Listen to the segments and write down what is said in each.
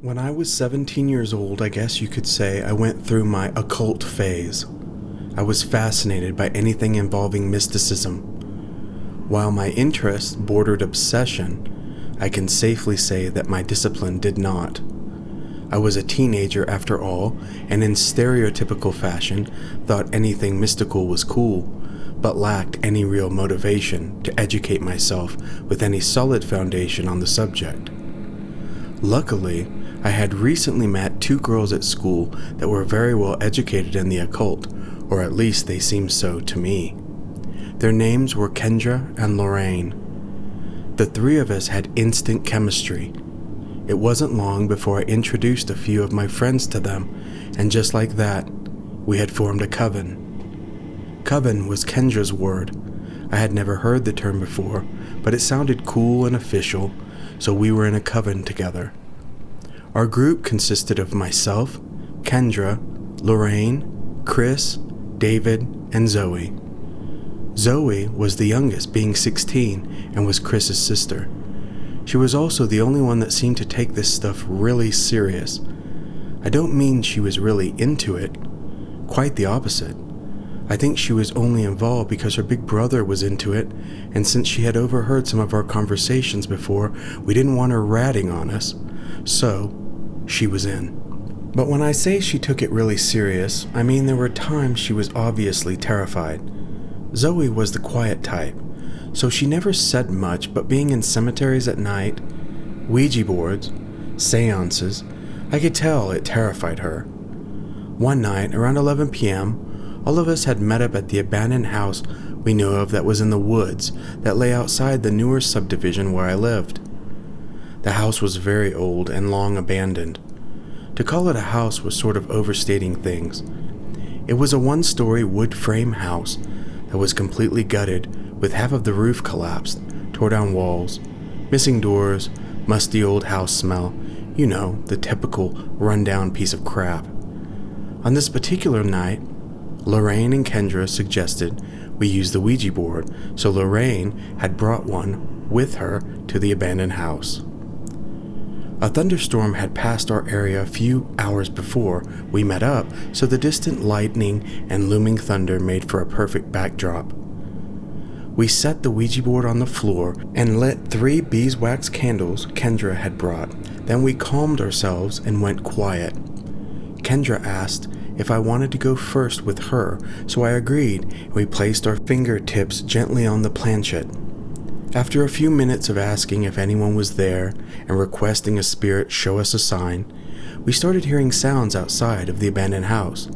When I was 17 years old, I guess you could say I went through my occult phase. I was fascinated by anything involving mysticism. While my interest bordered obsession, I can safely say that my discipline did not. I was a teenager after all, and in stereotypical fashion, thought anything mystical was cool, but lacked any real motivation to educate myself with any solid foundation on the subject. Luckily, I had recently met two girls at school that were very well educated in the occult, or at least they seemed so to me. Their names were Kendra and Lorraine. The three of us had instant chemistry. It wasn't long before I introduced a few of my friends to them, and just like that, we had formed a coven. Coven was Kendra's word. I had never heard the term before, but it sounded cool and official, so we were in a coven together. Our group consisted of myself, Kendra, Lorraine, Chris, David, and Zoe. Zoe was the youngest, being 16, and was Chris's sister. She was also the only one that seemed to take this stuff really serious. I don't mean she was really into it. Quite the opposite. I think she was only involved because her big brother was into it, and since she had overheard some of our conversations before, we didn't want her ratting on us, so she was in. But when I say she took it really serious, I mean there were times she was obviously terrified. Zoe was the quiet type, so she never said much, but being in cemeteries at night, Ouija boards, seances, I could tell it terrified her. One night, around 11 p.m., all of us had met up at the abandoned house we knew of that was in the woods that lay outside the newer subdivision where I lived. The house was very old and long abandoned. To call it a house was sort of overstating things. It was a one-story wood frame house that was completely gutted with half of the roof collapsed, tore down walls, missing doors, musty old house smell, you know, the typical run-down piece of crap. On this particular night, Lorraine and Kendra suggested we use the Ouija board, so Lorraine had brought one with her to the abandoned house. A thunderstorm had passed our area a few hours before we met up, so the distant lightning and looming thunder made for a perfect backdrop. We set the Ouija board on the floor and lit 3 beeswax candles Kendra had brought. Then we calmed ourselves and went quiet. Kendra asked if I wanted to go first with her, so I agreed, and we placed our fingertips gently on the planchette. After a few minutes of asking if anyone was there and requesting a spirit show us a sign, we started hearing sounds outside of the abandoned house.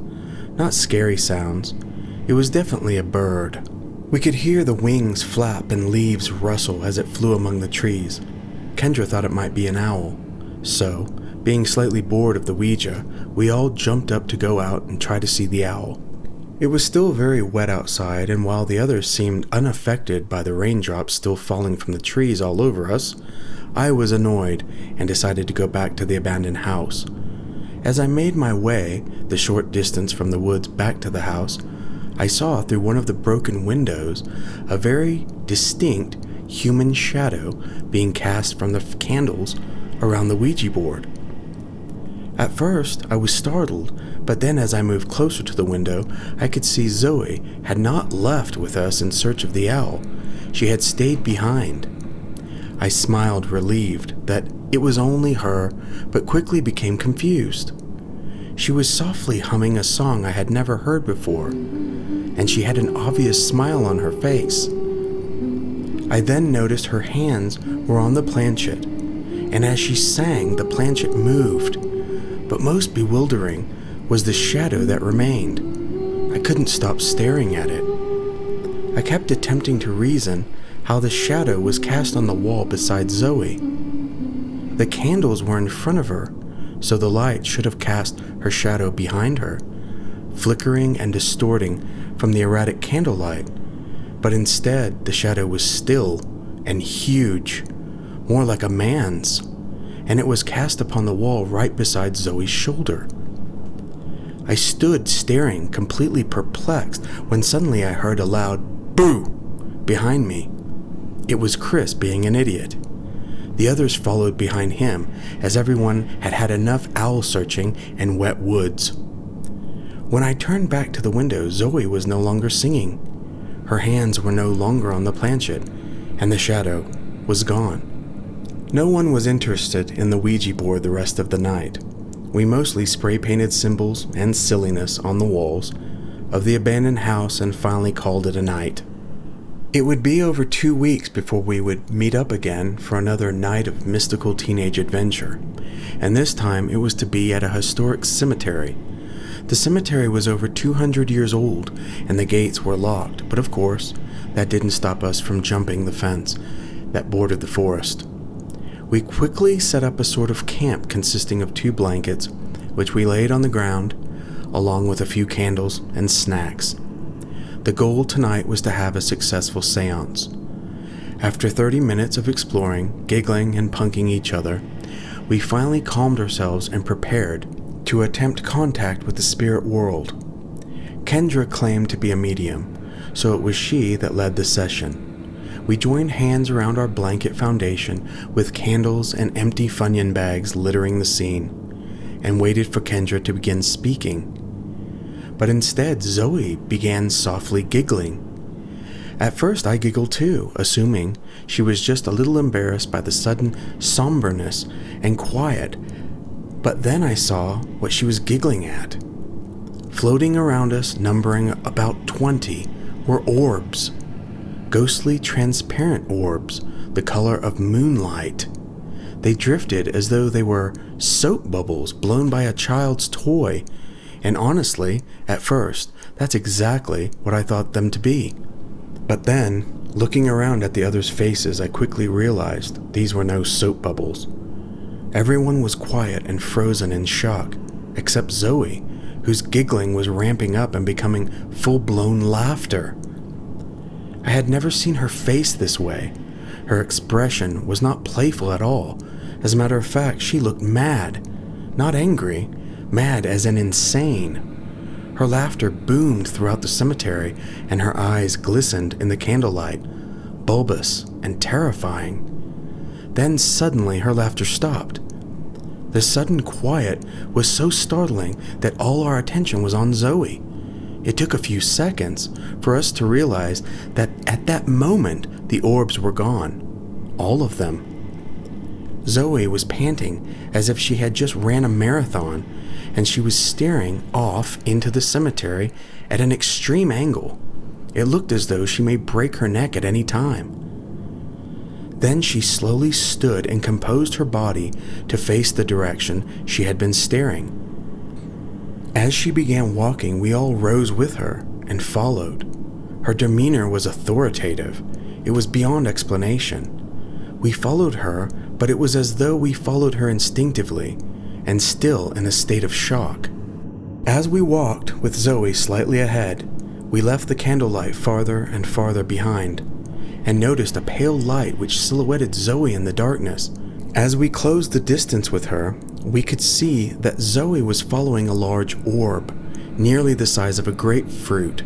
Not scary sounds. It was definitely a bird. We could hear the wings flap and leaves rustle as it flew among the trees. Kendra thought it might be an owl, so, being slightly bored of the Ouija, we all jumped up to go out and try to see the owl. It was still very wet outside, and while the others seemed unaffected by the raindrops still falling from the trees all over us, I was annoyed and decided to go back to the abandoned house. As I made my way the short distance from the woods back to the house, I saw through one of the broken windows a very distinct human shadow being cast from the candles around the Ouija board. At first, I was startled, but then as I moved closer to the window, I could see Zoe had not left with us in search of the owl. She had stayed behind. I smiled, relieved that it was only her, but quickly became confused. She was softly humming a song I had never heard before, and she had an obvious smile on her face. I then noticed her hands were on the planchette, and as she sang, the planchette moved. But most bewildering was the shadow that remained. I couldn't stop staring at it. I kept attempting to reason how the shadow was cast on the wall beside Zoe. The candles were in front of her, so the light should have cast her shadow behind her, flickering and distorting from the erratic candlelight. But instead, the shadow was still and huge, more like a man's, and it was cast upon the wall right beside Zoe's shoulder. I stood staring, completely perplexed, when suddenly I heard a loud "boo" behind me. It was Chris being an idiot. The others followed behind him, as everyone had had enough owl searching and wet woods. When I turned back to the window, Zoe was no longer singing. Her hands were no longer on the planchette, and the shadow was gone. No one was interested in the Ouija board the rest of the night. We mostly spray-painted symbols and silliness on the walls of the abandoned house and finally called it a night. It would be over 2 weeks before we would meet up again for another night of mystical teenage adventure, and this time it was to be at a historic cemetery. The cemetery was over 200 years old, and the gates were locked, but of course, that didn't stop us from jumping the fence that bordered the forest. We quickly set up a sort of camp consisting of 2 blankets, which we laid on the ground, along with a few candles and snacks. The goal tonight was to have a successful seance. After 30 minutes of exploring, giggling, and punking each other, we finally calmed ourselves and prepared to attempt contact with the spirit world. Kendra claimed to be a medium, so it was she that led the session. We joined hands around our blanket foundation with candles and empty Funyun bags littering the scene, and waited for Kendra to begin speaking. But instead, Zoe began softly giggling. At first, I giggled too, assuming she was just a little embarrassed by the sudden somberness and quiet. But then I saw what she was giggling at. Floating around us, numbering about 20, were orbs. Ghostly, transparent orbs, the color of moonlight. They drifted as though they were soap bubbles blown by a child's toy. And honestly, at first, that's exactly what I thought them to be. But then, looking around at the others' faces, I quickly realized these were no soap bubbles. Everyone was quiet and frozen in shock, except Zoe, whose giggling was ramping up and becoming full-blown laughter. I had never seen her face this way. Her expression was not playful at all. As a matter of fact, she looked mad, not angry, mad as in insane. Her laughter boomed throughout the cemetery, and her eyes glistened in the candlelight, bulbous and terrifying. Then suddenly her laughter stopped. The sudden quiet was so startling that all our attention was on Zoe. It took a few seconds for us to realize that at that moment the orbs were gone. All of them. Zoe was panting as if she had just ran a marathon, and she was staring off into the cemetery at an extreme angle. It looked as though she may break her neck at any time. Then she slowly stood and composed her body to face the direction she had been staring. As she began walking, we all rose with her and followed. Her demeanor was authoritative. It was beyond explanation. We followed her, but it was as though we followed her instinctively, and still in a state of shock. As we walked, with Zoe slightly ahead, we left the candlelight farther and farther behind, and noticed a pale light which silhouetted Zoe in the darkness. As we closed the distance with her, we could see that Zoe was following a large orb, nearly the size of a grapefruit,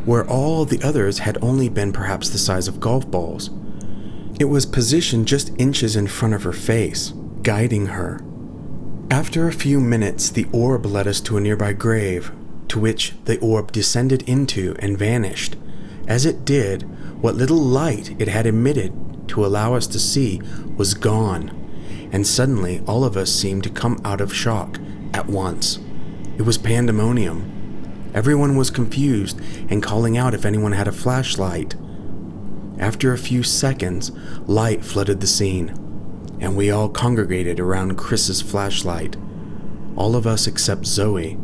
where all the others had only been perhaps the size of golf balls. It was positioned just inches in front of her face, guiding her. After a few minutes, the orb led us to a nearby grave, to which the orb descended into and vanished. As it did, what little light it had emitted to allow us to see was gone, and suddenly all of us seemed to come out of shock at once. It was pandemonium. Everyone was confused and calling out if anyone had a flashlight. After a few seconds, light flooded the scene, and we all congregated around Chris's flashlight, all of us except Zoe.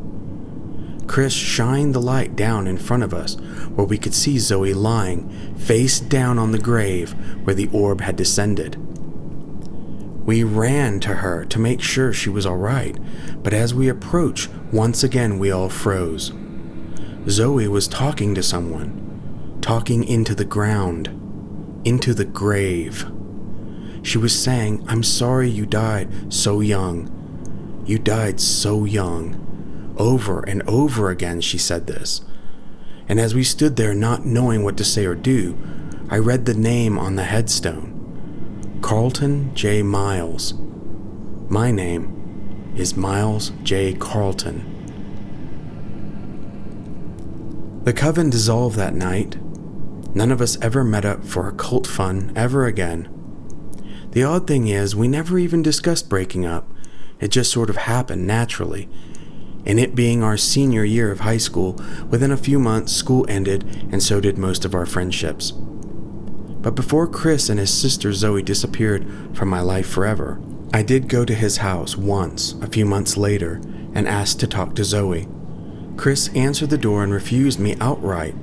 Chris shined the light down in front of us, where we could see Zoe lying, face down on the grave where the orb had descended. We ran to her to make sure she was all right, but as we approached, once again we all froze. Zoe was talking to someone, talking into the ground, into the grave. She was saying, "I'm sorry you died so young. You died so young." Over and over again she said this. And as we stood there not knowing what to say or do, I read the name on the headstone. Carlton J. Miles. My name is Miles J. Carlton. The coven dissolved that night. None of us ever met up for occult fun ever again. The odd thing is, we never even discussed breaking up. It just sort of happened naturally. And it being our senior year of high school, within a few months school ended, and so did most of our friendships. But before Chris and his sister Zoe disappeared from my life forever, I did go to his house once, a few months later, and asked to talk to Zoe. Chris answered the door and refused me outright,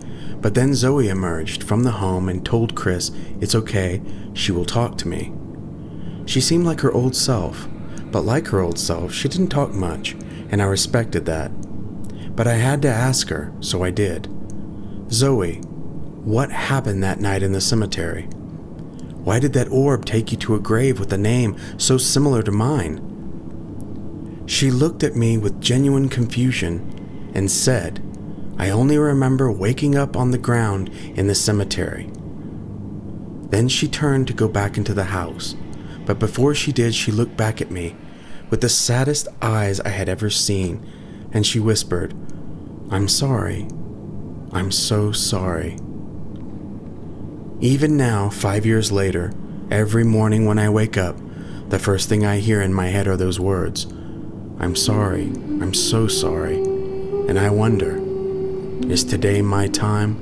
but then Zoe emerged from the home and told Chris it's okay, she will talk to me. She seemed like her old self, but like her old self, she didn't talk much, and I respected that. But I had to ask her, so I did. "Zoe, what happened that night in the cemetery? Why did that orb take you to a grave with a name so similar to mine?" She looked at me with genuine confusion and said, "I only remember waking up on the ground in the cemetery." Then she turned to go back into the house, but before she did, she looked back at me with the saddest eyes I had ever seen, and she whispered, "I'm sorry. I'm so sorry." Even now, 5 years later, every morning when I wake up, the first thing I hear in my head are those words, "I'm sorry. I'm so sorry." And I wonder, is today my time?